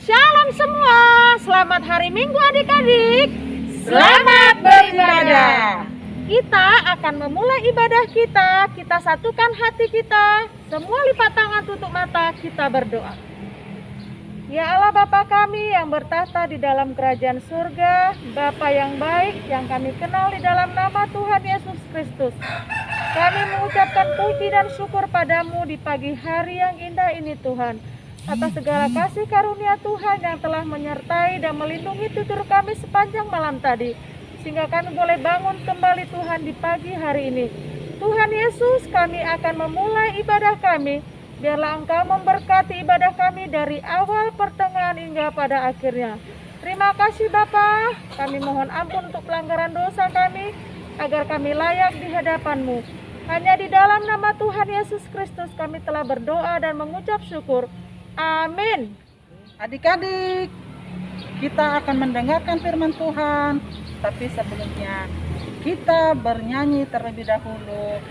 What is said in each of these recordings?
Shalom semua, selamat hari Minggu adik-adik. Selamat beribadah. Kita akan memulai ibadah kita satukan hati kita. Semua lipat tangan, tutup mata, kita berdoa. Ya Allah Bapa kami yang bertahta di dalam kerajaan surga, Bapa yang baik yang kami kenal di dalam nama Tuhan Yesus Kristus. Kami mengucapkan puji dan syukur padamu di pagi hari yang indah ini Tuhan, atas segala kasih karunia Tuhan yang telah menyertai dan melindungi tutur kami sepanjang malam tadi, sehingga kami boleh bangun kembali Tuhan di pagi hari ini. Tuhan Yesus, kami akan memulai ibadah kami. Biarlah Engkau memberkati ibadah kami dari awal, pertengahan hingga pada akhirnya. Terima kasih Bapa. Kami mohon ampun untuk pelanggaran dosa kami, agar kami layak di hadapan-Mu. Hanya di dalam nama Tuhan Yesus Kristus kami telah berdoa dan mengucap syukur. Amin. Adik-adik, kita akan mendengarkan firman Tuhan, tapi sebelumnya kita bernyanyi terlebih dahulu.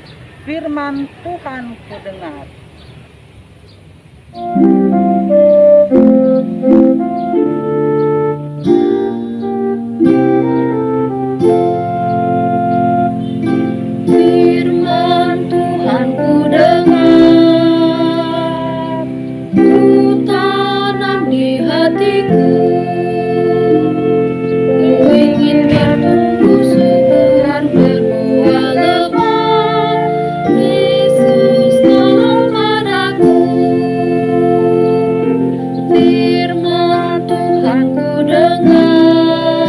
Firman Tuhan ku dengar. Firman Tuhan ku dengar, ku tanam di hatiku, ku ingin bertumbuh subur berbuah lebat. Yesus tolong padaku. Firman Tuhan ku dengar,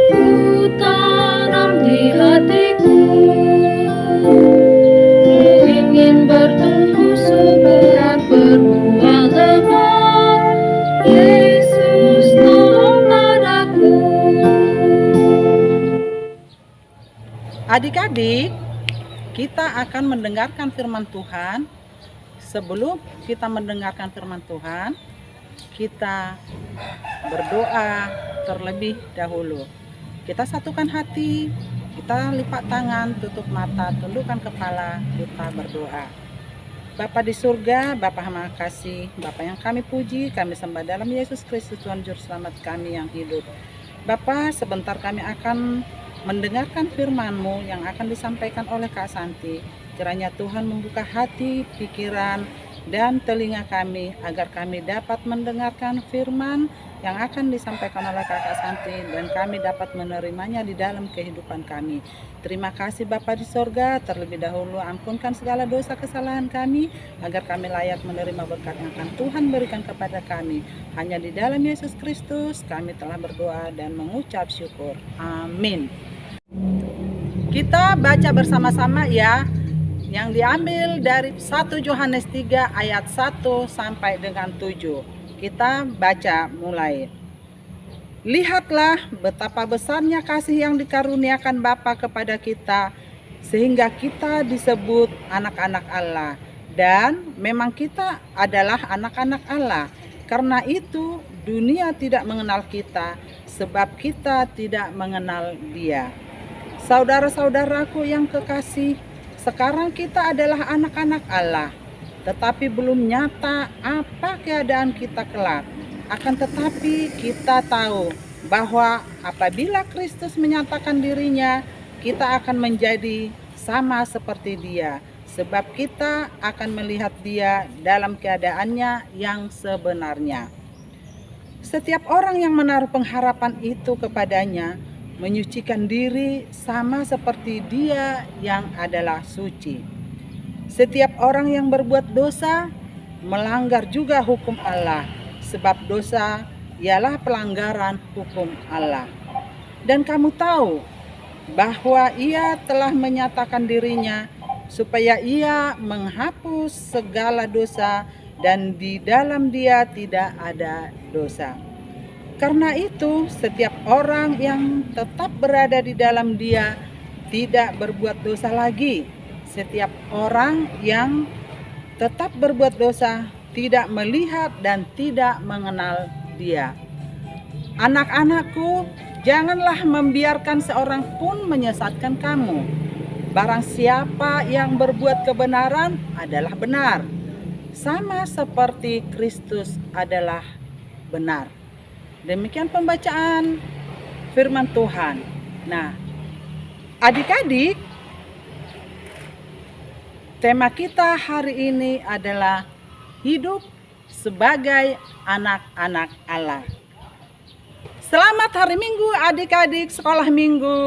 ku tanam di hatiku, ku ingin bertumbuh subur berbuah lebat. Yesus tolong padaku. Adik-adik, kita akan mendengarkan firman Tuhan. Sebelum kita mendengarkan firman Tuhan, kita berdoa terlebih dahulu. Kita satukan hati, kita lipat tangan, tutup mata, tundukkan kepala, kita berdoa. Bapa di surga, Bapa makasih, Bapa yang kami puji, kami sembah dalam Yesus Kristus Tuhan Juru Selamat kami yang hidup. Bapa, sebentar kami akan mendengarkan firman-Mu yang akan disampaikan oleh Kak Santi. Kiranya Tuhan membuka hati, pikiran, dan telinga kami agar kami dapat mendengarkan firman yang akan disampaikan oleh Kakak Santi dan kami dapat menerimanya di dalam kehidupan kami. Terima kasih Bapa di sorga, terlebih dahulu ampunkan segala dosa kesalahan kami agar kami layak menerima berkat yang akan Tuhan berikan kepada kami. Hanya di dalam Yesus Kristus kami telah berdoa dan mengucap syukur. Amin. Kita baca bersama-sama ya, yang diambil dari 1 Yohanes 3 ayat 1 sampai dengan 7. Kita baca mulai. Lihatlah betapa besarnya kasih yang dikaruniakan Bapa kepada kita, sehingga kita disebut anak-anak Allah. Dan memang kita adalah anak-anak Allah. Karena itu dunia tidak mengenal kita sebab kita tidak mengenal Dia. Saudara-saudaraku yang kekasih, sekarang kita adalah anak-anak Allah, tetapi belum nyata apa keadaan kita kelak. Akan tetapi kita tahu bahwa apabila Kristus menyatakan dirinya, kita akan menjadi sama seperti Dia, sebab kita akan melihat Dia dalam keadaannya yang sebenarnya. Setiap orang yang menaruh pengharapan itu kepadanya menyucikan diri sama seperti Dia yang adalah suci. Setiap orang yang berbuat dosa melanggar juga hukum Allah, sebab dosa ialah pelanggaran hukum Allah. Dan kamu tahu bahwa Ia telah menyatakan dirinya supaya Ia menghapus segala dosa, dan di dalam Dia tidak ada dosa. Karena itu, setiap orang yang tetap berada di dalam Dia tidak berbuat dosa lagi. Setiap orang yang tetap berbuat dosa tidak melihat dan tidak mengenal Dia. Anak-anakku, janganlah membiarkan seorang pun menyesatkan kamu. Barang siapa yang berbuat kebenaran adalah benar, sama seperti Kristus adalah benar. Demikian pembacaan firman Tuhan. Nah, adik-adik, tema kita hari ini adalah hidup sebagai anak-anak Allah. Selamat hari Minggu adik-adik sekolah minggu.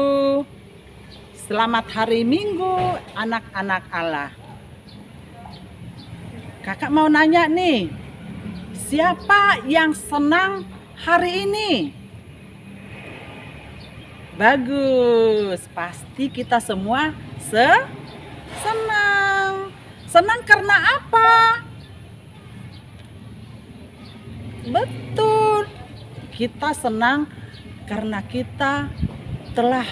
Selamat hari Minggu anak-anak Allah. Kakak mau nanya nih, siapa yang senang hari ini? Bagus, pasti kita semua senang. Senang karena apa? Betul, kita senang karena kita telah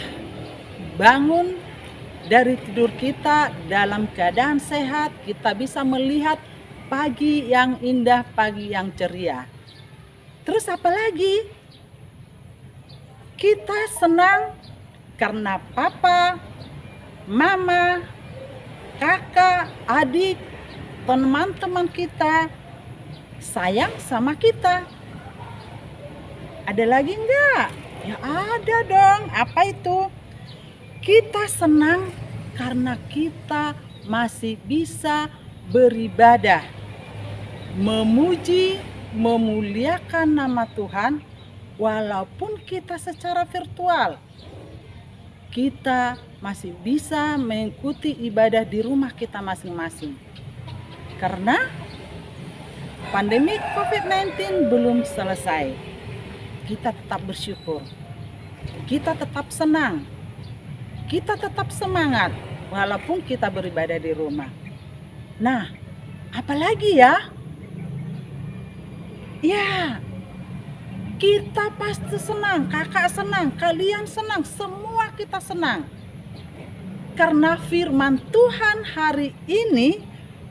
bangun dari tidur kita dalam keadaan sehat. Kita bisa melihat pagi yang indah, pagi yang ceria. Terus apa lagi? Kita senang karena papa, mama, kakak, adik, teman-teman kita sayang sama kita. Ada lagi enggak? Ya ada dong. Apa itu? Kita senang karena kita masih bisa beribadah, memuji, memuliakan nama Tuhan, walaupun kita secara virtual. Kita masih bisa mengikuti ibadah di rumah kita masing-masing. Karena pandemi COVID-19 belum selesai. Kita tetap bersyukur. Kita tetap senang. Kita tetap semangat walaupun kita beribadah di rumah. Nah, apalagi ya? Ya, kita pasti senang, kakak senang, kalian senang, semua kita senang. Karena firman Tuhan hari ini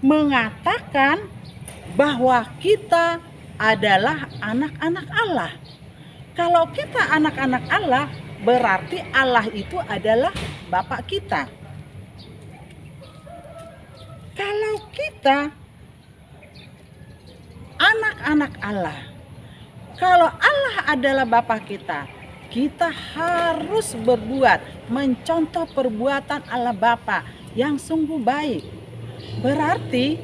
mengatakan bahwa kita adalah anak-anak Allah. Kalau kita anak-anak Allah, berarti Allah itu adalah Bapa kita. Kalau kita anak-anak Allah, kalau Allah adalah Bapa kita, kita harus berbuat, mencontoh perbuatan Allah Bapa yang sungguh baik. Berarti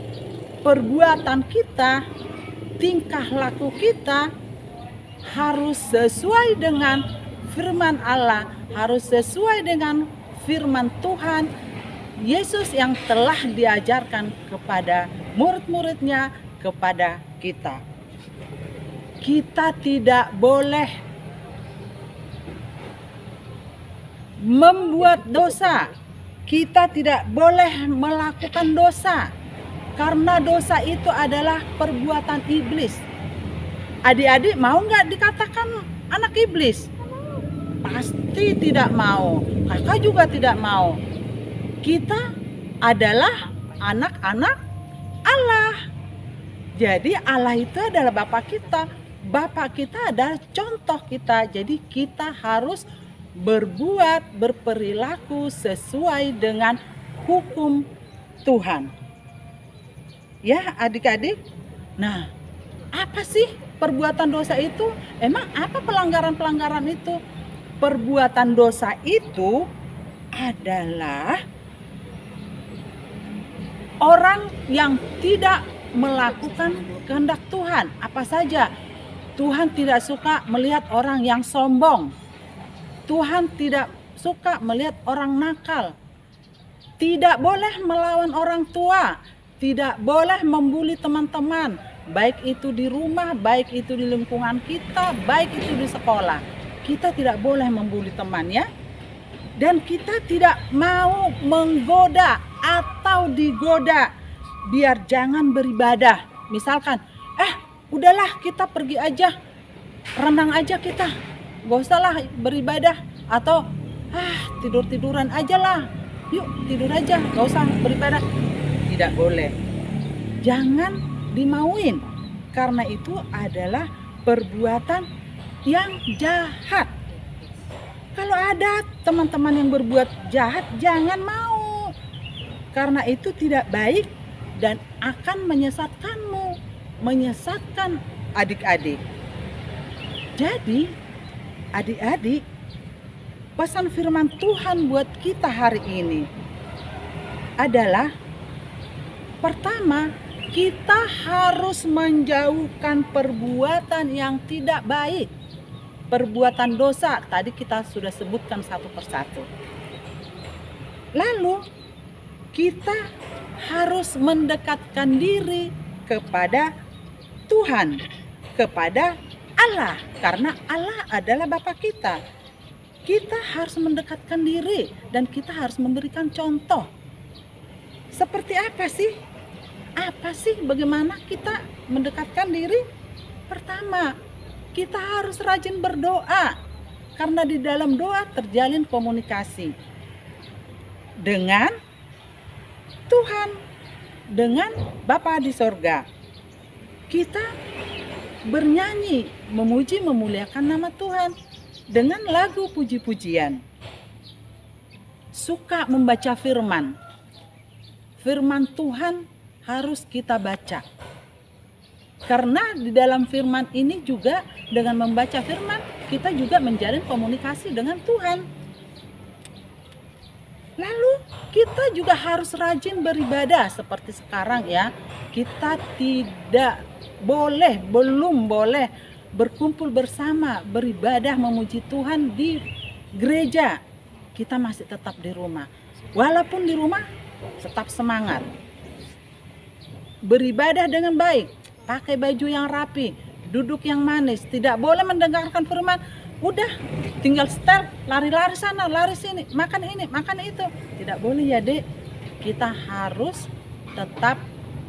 perbuatan kita, tingkah laku kita harus sesuai dengan firman Allah, harus sesuai dengan firman Tuhan Yesus yang telah diajarkan kepada murid-muridnya, kepada kita. Kita tidak boleh membuat dosa. Kita tidak boleh melakukan dosa. Karena dosa itu adalah perbuatan iblis. Adik-adik mau nggak dikatakan anak iblis? Pasti tidak mau. Kakak juga tidak mau. Kita adalah anak-anak Allah. Jadi Allah itu adalah Bapa kita. Bapak kita adalah contoh kita. Jadi kita harus berperilaku sesuai dengan hukum Tuhan. Ya adik-adik. Nah, apa sih perbuatan dosa itu? Emang apa pelanggaran-pelanggaran itu? Perbuatan dosa itu adalah orang yang tidak melakukan kehendak Tuhan. Apa saja? Tuhan tidak suka melihat orang yang sombong. Tuhan tidak suka melihat orang nakal. Tidak boleh melawan orang tua. Tidak boleh membuli teman-teman. Baik itu di rumah, baik itu di lingkungan kita, baik itu di sekolah. Kita tidak boleh membuli teman ya. Dan kita tidak mau menggoda atau digoda. Biar jangan beribadah. Misalkan, udahlah kita pergi aja, renang aja kita, gak usah lah beribadah. Atau tidur-tiduran aja lah, yuk tidur aja, gak usah beribadah. Tidak boleh, jangan dimauin, karena itu adalah perbuatan yang jahat. Kalau ada teman-teman yang berbuat jahat, jangan mau, karena itu tidak baik dan akan menyesatkanmu, menyesatkan adik-adik. Jadi adik-adik, pesan firman Tuhan buat kita hari ini adalah, pertama, kita harus menjauhkan perbuatan yang tidak baik. Perbuatan dosa tadi kita sudah sebutkan satu persatu. Lalu kita harus mendekatkan diri kepada Tuhan, kepada Allah, karena Allah adalah Bapa kita. Kita harus mendekatkan diri dan kita harus memberikan contoh. Seperti apa sih? Apa sih bagaimana kita mendekatkan diri? Pertama, kita harus rajin berdoa, karena di dalam doa terjalin komunikasi dengan Tuhan, dengan Bapa di sorga. Kita bernyanyi, memuji, memuliakan nama Tuhan dengan lagu puji-pujian. Suka membaca firman. Firman Tuhan harus kita baca. Karena di dalam firman ini juga, dengan membaca firman, kita juga menjalin komunikasi dengan Tuhan. Lalu kita juga harus rajin beribadah seperti sekarang ya. Kita tidak boleh, belum boleh berkumpul bersama, beribadah memuji Tuhan di gereja. Kita masih tetap di rumah. Walaupun di rumah tetap semangat. Beribadah dengan baik, pakai baju yang rapi, duduk yang manis, tidak boleh mendengarkan firman. Udah tinggal setel, lari-lari sana, lari sini, makan ini, makan itu. Tidak boleh ya dek. Kita harus tetap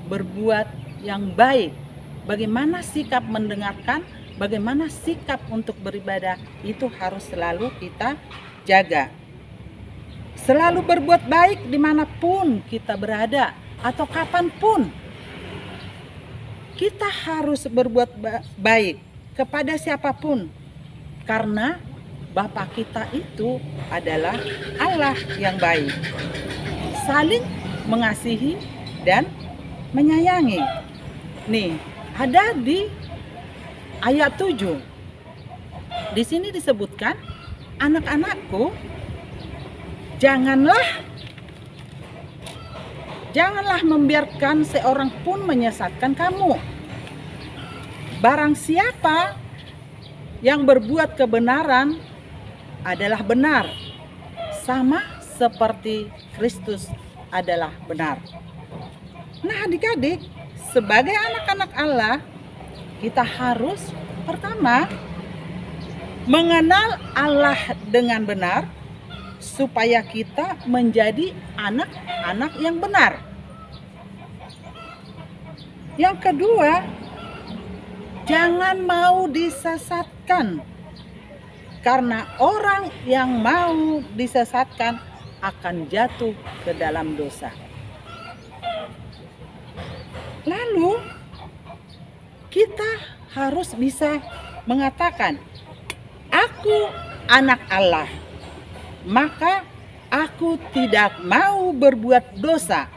berbuat yang baik. Bagaimana sikap mendengarkan, bagaimana sikap untuk beribadah, itu harus selalu kita jaga. Selalu berbuat baik dimanapun kita berada atau kapanpun. Kita harus berbuat baik kepada siapapun. Karena Bapa kita itu adalah Allah yang baik. Saling mengasihi dan menyayangi. Nih, ada di ayat 7. Di sini disebutkan, anak-anakku, janganlah membiarkan seorang pun menyesatkan kamu. Barang siapa yang berbuat kebenaran adalah benar, sama seperti Kristus adalah benar. Nah adik-adik, sebagai anak-anak Allah, kita harus pertama mengenal Allah dengan benar, supaya kita menjadi anak-anak yang benar. Yang kedua, jangan mau disesatkan, karena orang yang mau disesatkan akan jatuh ke dalam dosa. Lalu kita harus bisa mengatakan, "Aku anak Allah, maka aku tidak mau berbuat dosa,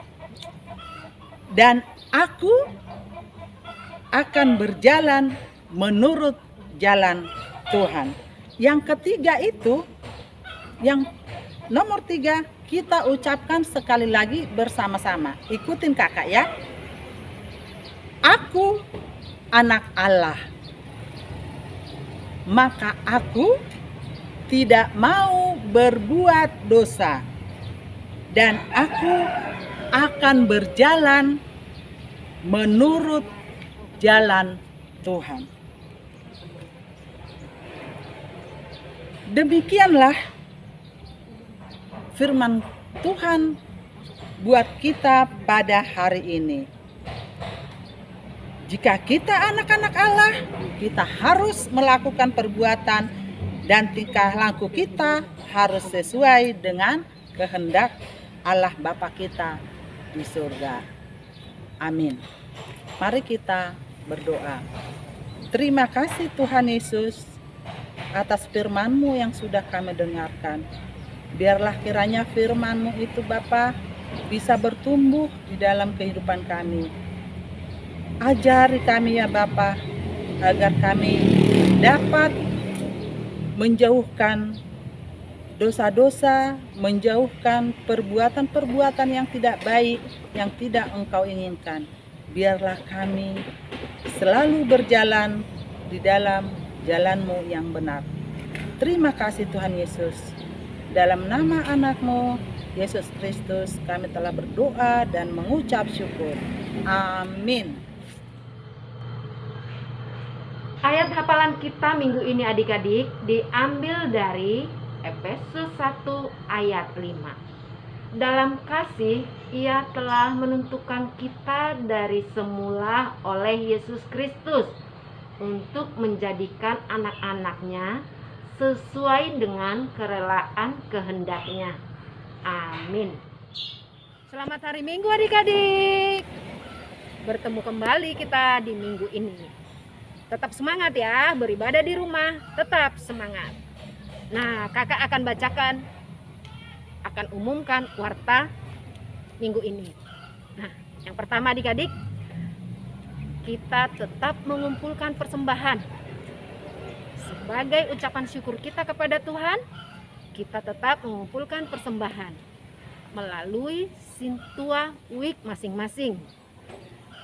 dan aku akan berjalan menurut jalan Tuhan." Yang ketiga itu, yang nomor 3, kita ucapkan sekali lagi bersama-sama. Ikutin kakak ya. Aku anak Allah, maka aku tidak mau berbuat dosa, dan aku akan berjalan menurut jalan Tuhan. Demikianlah firman Tuhan buat kita pada hari ini. Jika kita anak-anak Allah, kita harus melakukan perbuatan dan tingkah laku kita harus sesuai dengan kehendak Allah Bapa kita di surga. Amin. Mari kita berdoa. Terima kasih Tuhan Yesus atas firman-Mu yang sudah kami dengarkan. Biarlah kiranya firman-Mu itu Bapa bisa bertumbuh di dalam kehidupan kami. Ajari kami ya Bapa, agar kami dapat menjauhkan dosa-dosa, menjauhkan perbuatan-perbuatan yang tidak baik, yang tidak Engkau inginkan. Biarlah kami selalu berjalan di dalam jalan-Mu yang benar. Terima kasih Tuhan Yesus. Dalam nama anak-Mu, Yesus Kristus, kami telah berdoa dan mengucap syukur. Amin. Ayat hafalan kita minggu ini adik-adik diambil dari Efesus 1 ayat 5. Dalam kasih Ia telah menentukan kita dari semula oleh Yesus Kristus untuk menjadikan anak-anaknya sesuai dengan kerelaan kehendak-Nya. Amin. Selamat hari Minggu adik-adik. Bertemu kembali kita di minggu ini. Tetap semangat ya, beribadah di rumah, tetap semangat. Nah, kakak akan bacakan, akan umumkan warta minggu ini. Nah, yang pertama adik-adik, kita tetap mengumpulkan persembahan. Sebagai ucapan syukur kita kepada Tuhan, kita tetap mengumpulkan persembahan melalui Sintua Week masing-masing.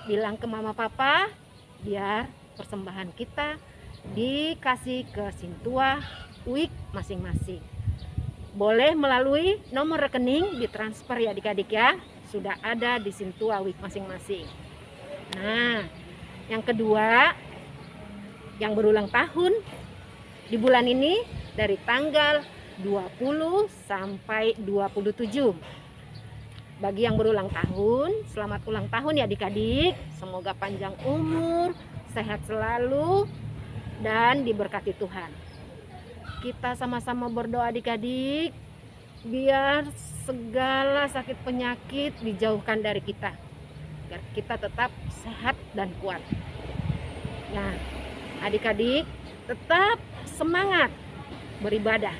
Bilang ke mama papa, biar persembahan kita dikasih ke Sintua Week masing-masing. Boleh melalui nomor rekening ditransfer ya adik-adik ya. Sudah ada di Sintua Week masing-masing. Nah, yang kedua, yang berulang tahun di bulan ini dari tanggal 20 sampai 27. Bagi yang berulang tahun, selamat ulang tahun ya adik-adik. Semoga panjang umur, sehat selalu, dan diberkati Tuhan. Kita sama-sama berdoa adik-adik, biar segala sakit penyakit dijauhkan dari kita, agar kita tetap sehat dan kuat. Nah, adik-adik tetap semangat beribadah.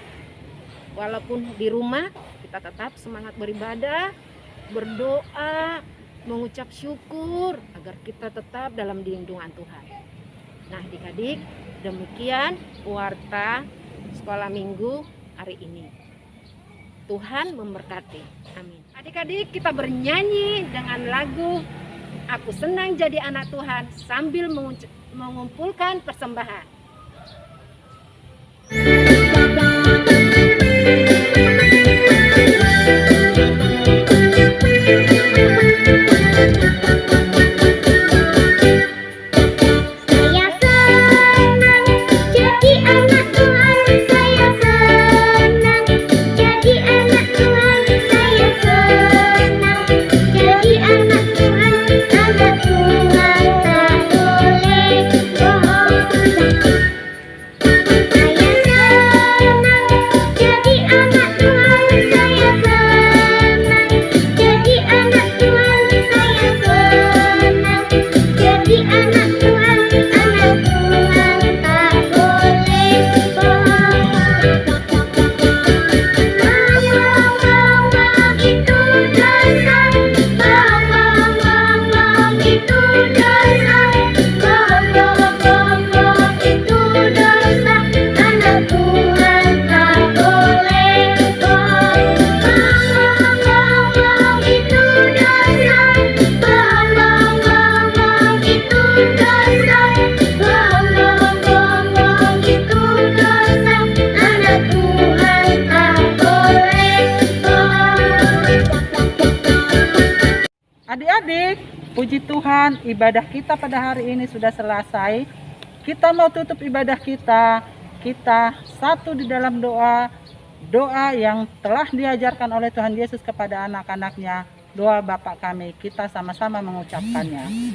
Walaupun di rumah, kita tetap semangat beribadah, berdoa, mengucap syukur agar kita tetap dalam lindungan Tuhan. Nah adik-adik, demikian warta sekolah minggu hari ini. Tuhan memberkati. Amin. Adik-adik, kita bernyanyi dengan lagu Aku Senang Jadi Anak Tuhan sambil mengumpulkan persembahan. Tuhan tak boleh bohong. Puji Tuhan, ibadah kita pada hari ini sudah selesai. Kita mau tutup ibadah kita. Kita satu di dalam doa yang telah diajarkan oleh Tuhan Yesus kepada anak-anaknya. Doa Bapa kami, kita sama-sama mengucapkannya.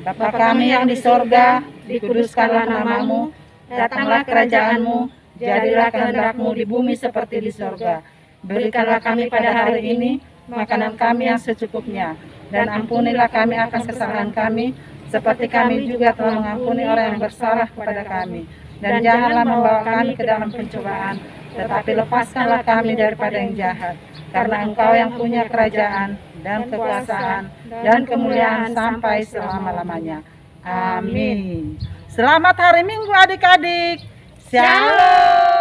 Bapa kami yang di sorga, dikuduskanlah namamu, datanglah kerajaanmu, jadilah kehendak-Mu di bumi seperti di sorga. Berikanlah kami pada hari ini makanan kami yang secukupnya, dan ampunilah kami akan kesalahan kami, seperti kami juga telah mengampuni orang yang bersalah kepada kami. Dan janganlah membawa kami ke dalam pencobaan, tetapi lepaskanlah kami daripada yang jahat. Karena Engkau yang punya kerajaan dan kekuasaan dan kemuliaan sampai selama-lamanya. Amin. Selamat hari Minggu adik-adik. Shalom.